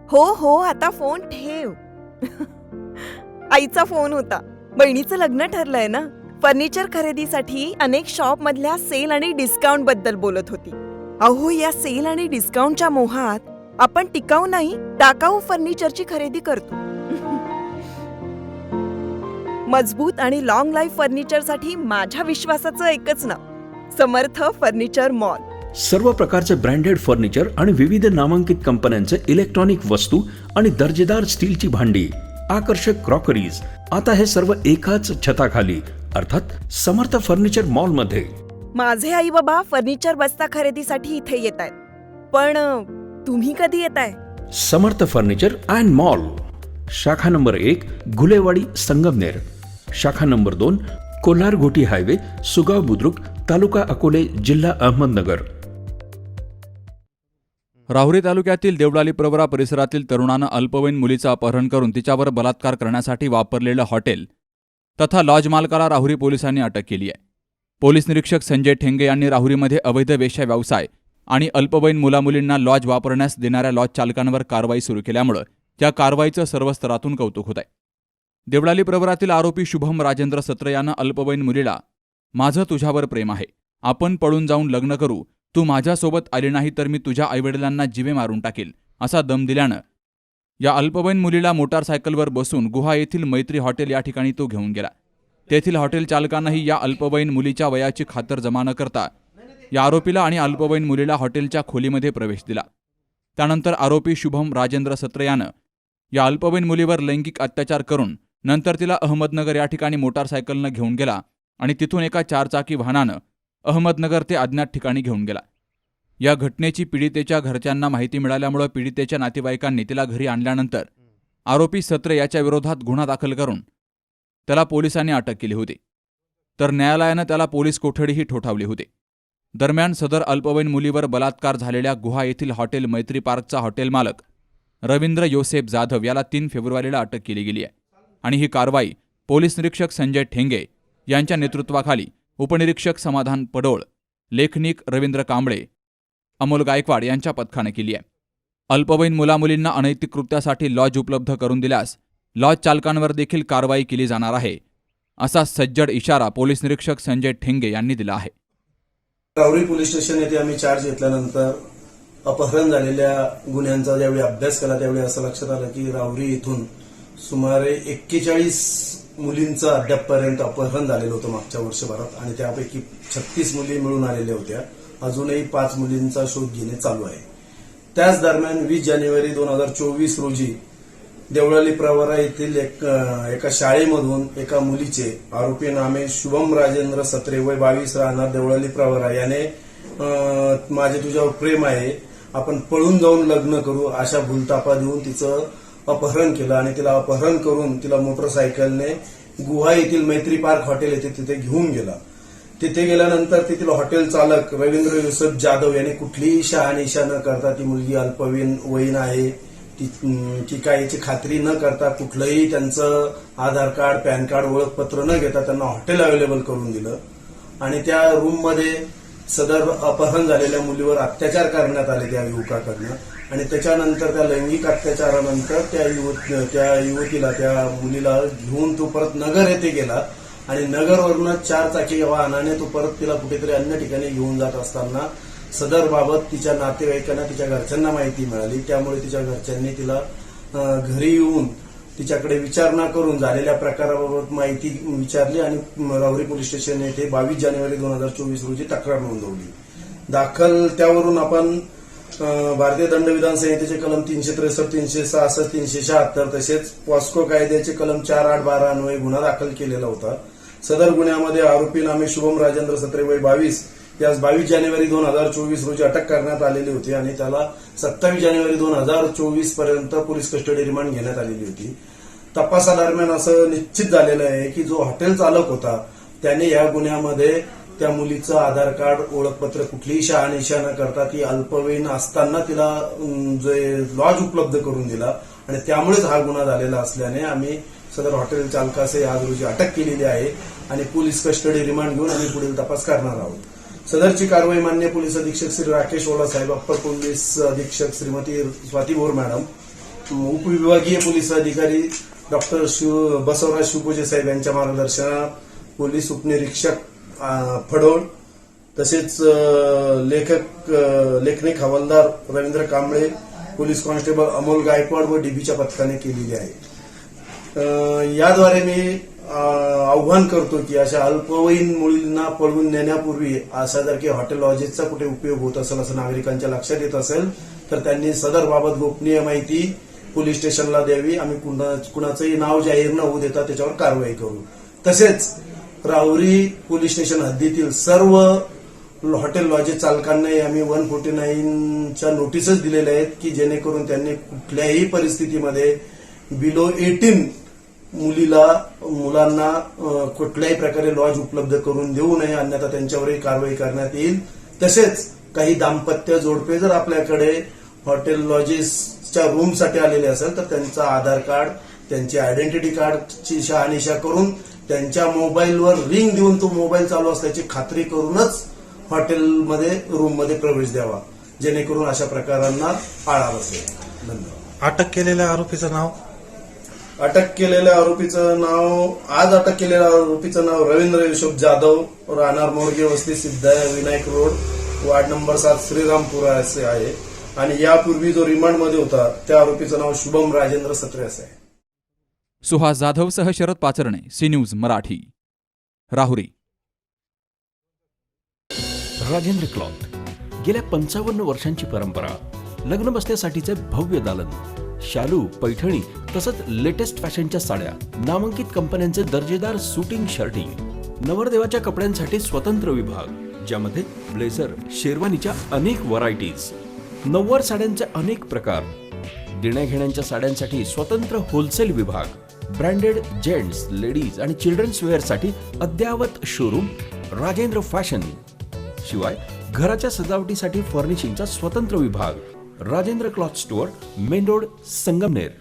हो हो, आता फोन ठेव. आईचा फोन होता. बहिणीचं लग्न ठरलंय ना, फर्निचर खरेदीसाठी अनेक शॉप मधल्या सेल आणि डिस्काउंट बद्दल बोलत होती. अहो, या सेल आणि डिस्काउंटच्या मोहात आपण टिकाऊ नाही, टाकाऊ फर्निचरची खरेदी करतो. मजबूत आणि लॉंग लाईफ फर्निचरसाठी माझ्या विश्वासाचं एकच नाव, समर्थ फर्निचर मॉल. सर्व प्रकारचे ब्रँडेड फर्निचर आणि विविध नामांकित कंपन्यांचे इलेक्ट्रॉनिक वस्तू आणि दर्जेदार स्टीलची भांडी, आकर्षक क्रॉकरीज, आता हे सर्व एकाच छताखाली, अर्थात समर्थ फर्निचर मॉल मध्ये. माझे आई बाबा फर्निचर बस्ता खरेदीसाठी इथे येत आहेत, पण तुम्ही कधी येताय? समर्थ फर्निचर अँड मॉल, शाखा नंबर 1 घुलेवाडी संगमनेर, शाखा नंबर 2 कोल्हार घोटी हायवे सुगाव बुद्रुक तालुका अकोले जिल्हा अहमदनगर. राहुरी तालुक्यातील देवळाली प्रवरा परिसरातील तरुणानं अल्पवयीन मुलीचं अपहरण करून तिच्यावर बलात्कार करण्यासाठी वापरलेलं हॉटेल तथा लॉज मालकाला राहुरी पोलिसांनी अटक केली आहे. पोलीस निरीक्षक संजय ठेंगे यांनी राहुरीमध्ये अवैध वेश्या व्यवसाय आणि अल्पवयीन मुलामुलींना लॉज वापरण्यास देणाऱ्या लॉज चालकांवर कारवाई सुरू केल्यामुळे त्या कारवाईचं सर्व स्तरातून कौतुक होत आहे. देवळाली प्रवरातील आरोपी शुभम राजेंद्र सत्र यानं अल्पवयीन मुलीला माझं तुझ्यावर प्रेम आहे, आपण पळून जाऊन लग्न करू, तू माझ्यासोबत आली नाही तर मी तुझ्या आईवडिलांना जीवे मारून टाकेल असा दम दिल्यानं या अल्पवयीन मुलीला मोटारसायकलवर बसून गुहा येथील मैत्री हॉटेल या ठिकाणी तो घेऊन गेला. तेथील हॉटेल चालकांनाही या अल्पवयीन मुलीच्या वयाची खातर जमा न करता या आरोपीला आणि अल्पवयीन मुलीला हॉटेलच्या खोलीमध्ये प्रवेश दिला. त्यानंतर आरोपी शुभम राजेंद्र सत्र यानं या अल्पवयीन मुलीवर लैंगिक अत्याचार करून नंतर तिला अहमदनगर या ठिकाणी मोटारसायकलनं घेऊन गेला आणि तिथून एका 4 चाकी वाहनानं अहमदनगर ते अज्ञात ठिकाणी घेऊन गेला. या घटनेची पीडितेच्या घरच्यांना माहिती मिळाल्यामुळे पीडितेच्या नातेवाईकांनी तिला घरी आणल्यानंतर आरोपी सत्र याच्या विरोधात गुन्हा दाखल करून त्याला पोलिसांनी अटक केली होती, तर न्यायालयानं त्याला पोलीस कोठडीही ठोठावली होती. दरम्यान सदर अल्पवयीन मुलीवर बलात्कार झालेल्या गुहा येथील हॉटेल मैत्री पार्कचा हॉटेल मालक रवींद्र योसेफ जाधव याला 3 फेब्रुवारीला अटक केली गेली आहे आणि ही कारवाई पोलीस निरीक्षक संजय ठेंगे यांच्या नेतृत्वाखाली उपनिरीक्षक समाधान पडोळ, लेखनिक रवींद्र कांबळे, अमोल गायकवाड यांच्या पथकाने केली आहे. अल्पवयीन मुलामुलींना अनैतिक कृत्यासाठी लॉज उपलब्ध करून दिल्यास लॉज चालकांवर देखील कारवाई केली जाणार आहे, असा सज्जड इशारा पोलीस निरीक्षक संजय ठेंगे यांनी दिला आहे. राहुरी पोलीस स्टेशन येथे आम्ही चार्ज घेतल्यानंतर अपहरण झालेल्या गुन्ह्यांचा ज्यावेळी अभ्यास केला त्यावेळी असं लक्षात आलं की राहुरी इथून सुमारे 41 मुलींचं अद्यापपर्यंत अपहरण झालेलं होतं मागच्या वर्षभरात आणि त्यापैकी 36 मुली मिळून आलेल्या होत्या. अजूनही 5 मुलींचा शोध घेणे चालू आहे. त्याच दरम्यान 20 जानेवारी 2024 रोजी देवळाली प्रवरा येथील एका शाळेमधून एका मुलीचे आरोपी नामे शुभम राजेंद्र सत्रे वय 22 राहणार देवळाली प्रवरा याने माझे तुझ्यावर प्रेम आहे, आपण पळून जाऊन लग्न करू अशा भूलतापा देऊन तिचं अपहरण केलं आणि तिला अपहरण करून तिला मोटरसायकलने गुहा येथील मैत्री पार्क हॉटेल येथे तिथे घेऊन गेला. तिथे गेल्यानंतर तेथील हॉटेल चालक रवींद्र योसेफ जाधव याने कुठलीही शहानिशा न करता ती मुलगी अल्पवयीन आहे ती काय याची खात्री न करता कुठलंही त्यांचं आधार कार्ड, पॅन कार्ड, ओळखपत्र न घेता त्यांना हॉटेल अवेलेबल करून दिलं आणि त्या रूममध्ये सदर अपहरण झालेल्या मुलीवर अत्याचार करण्यात आले त्या युवकाकडनं आणि त्याच्यानंतर त्या लैंगिक अत्याचारानंतर त्या युवतीला, त्या मुलीला घेऊन तो परत नगर येथे गेला आणि नगरवरनं 4 चाकी वाहनाने तो परत तिला कुठेतरी अन्य ठिकाणी घेऊन जात असताना सदर बाबत तिच्या नातेवाईकांना, तिच्या घरच्यांना माहिती मिळाली. त्यामुळे तिच्या घरच्यांनी तिला घरी येऊन तिच्याकडे विचारणा करून झालेल्या प्रकाराबाबत माहिती विचारली आणि राहुरी पोलीस स्टेशन येथे 22 जानेवारी 2024 रोजी तक्रार नोंदवली. दाखल त्यावरून आपण भारतीय दंडविधान संहितेचे कलम 363, 366, 376 तसेच पॉस्को कायद्याचे कलम 4812 अन्वये गुन्हा दाखल केलेला होता. सदर गुन्ह्यामध्ये आरोपी नामे शुभम राजेंद्र सत्रे वय 22 यास 22 जानेवारी 2024 रोजी अटक करण्यात आलेली होती आणि त्याला 27 जानेवारी 2024 पर्यंत पोलीस कस्टडी रिमांड घेण्यात आलेली होती. तपासादरम्यान असं निश्चित झालेलं आहे की जो हॉटेल चालक होता त्याने या गुन्ह्यामध्ये त्या मुलीचं आधार कार्ड, ओळखपत्र कुठलीही शहानिशा न करता ती अल्पवयीन असताना तिला जे लॉज उपलब्ध करून दिला आणि त्यामुळेच हा गुन्हा झालेला असल्याने आम्ही सदर हॉटेल चालकास आज रोजी अटक केलेली आहे आणि पोलीस कस्टडी रिमांड घेऊन आम्ही पुढील तपास करणार आहोत. सदरची कारवाई माननीय पोलीस अधीक्षक श्री राकेश ओला साहेब, अप्पर पोलीस अधीक्षक श्रीमती स्वाती भोर मॅडम उपविभागीय पोलीस अधिकारी डॉक्टर बसवराज शिवपूजे साहेब यांच्या मार्गदर्शनात पोलीस उपनिरीक्षक फडोळ तसेच लेखनिक हवालदार रवींद्र कांबळे, पोलीस कॉन्स्टेबल अमोल गायकवाड व डीबीच्या पथकाने केलेली आहे. याद्वारे मी आव्हान करतो की अशा अल्पवयीन मुलींना पळवून नेण्यापूर्वी अशा जर की हॉटेल लॉजेसचा कुठे उपयोग होत असेल असं नागरिकांच्या लक्षात येत असेल तर त्यांनी सदर बाबत गोपनीय माहिती पोलीस स्टेशनला द्यावी. आम्ही कुणाचंही नाव जाहीर न होऊ देता त्याच्यावर कारवाई करू. तसेच राहुरी पोलीस स्टेशन हद्दीतील सर्व हॉटेल लॉजेस चालकांनाही आम्ही 149च्या नोटीसच दिलेल्या आहेत की जेणेकरून त्यांनी कुठल्याही परिस्थितीमध्ये बिलो 18 मुलांना कुठल्याही प्रकारे लॉज उपलब्ध करून देऊ नये, अन्यथा त्यांच्यावरही कारवाई करण्यात येईल. तसेच काही दाम्पत्य जोडपे जर आपल्याकडे हॉटेल लॉजेसच्या रूमसाठी आलेले असेल तर त्यांचा आधार कार्ड, त्यांची आयडेंटिटी कार्डची शहानिशा करून त्यांच्या मोबाईलवर रिंग देऊन तो मोबाईल चालू असल्याची खात्री करूनच हॉटेलमध्ये रूममध्ये प्रवेश द्यावा, जेणेकरून अशा प्रकारांना आळा बसेल. धन्यवाद. अटक केलेल्या आरोपीचं नाव? आज अटक केलेल्या आरोपीचं नाव रवींद्र युसुफ जाधव, राहणार मोडगे वस्ती सिद्धाय Vinayak road, ward number 7 Shrirampura असे आहे. आणि यापूर्वी जो रिमांडमध्ये होता त्या आरोपीचं नाव शुभम राजेंद्र सत्रे असे आहे. सुहास जाधवसह Sharad Pacharne, C news Marathi, Rahuri. Rajendra cloth, गेल्या 55 वर्षांची परंपरा. लग्न बसण्यासाठीचे भव्य दालन, शालू, पैठणी तसंच लेटेस्ट फॅशनच्या साड्या, नामांकित कंपन्यांचे दर्जेदार सुटिंग शर्टिंग, नवरदेवाच्या कपड्यांसाठी स्वतंत्र विभाग ज्यामध्ये ब्लेझर, शेरवानीच्या अनेक व्हरायटीज, नऊवार साड्यांचे अनेक प्रकार, देण्याघेण्यांच्या साड्यांसाठी स्वतंत्र होलसेल विभाग, ब्रँडेड जेंट्स, लेडीज आणि चिल्ड्रन्स वेअरसाठी अद्ययावत शोरूम राजेंद्र फॅशन. शिवाय घराच्या सजावटीसाठी फर्निशिंगचा स्वतंत्र विभाग Rajendra cloth store, main road, Sangamner.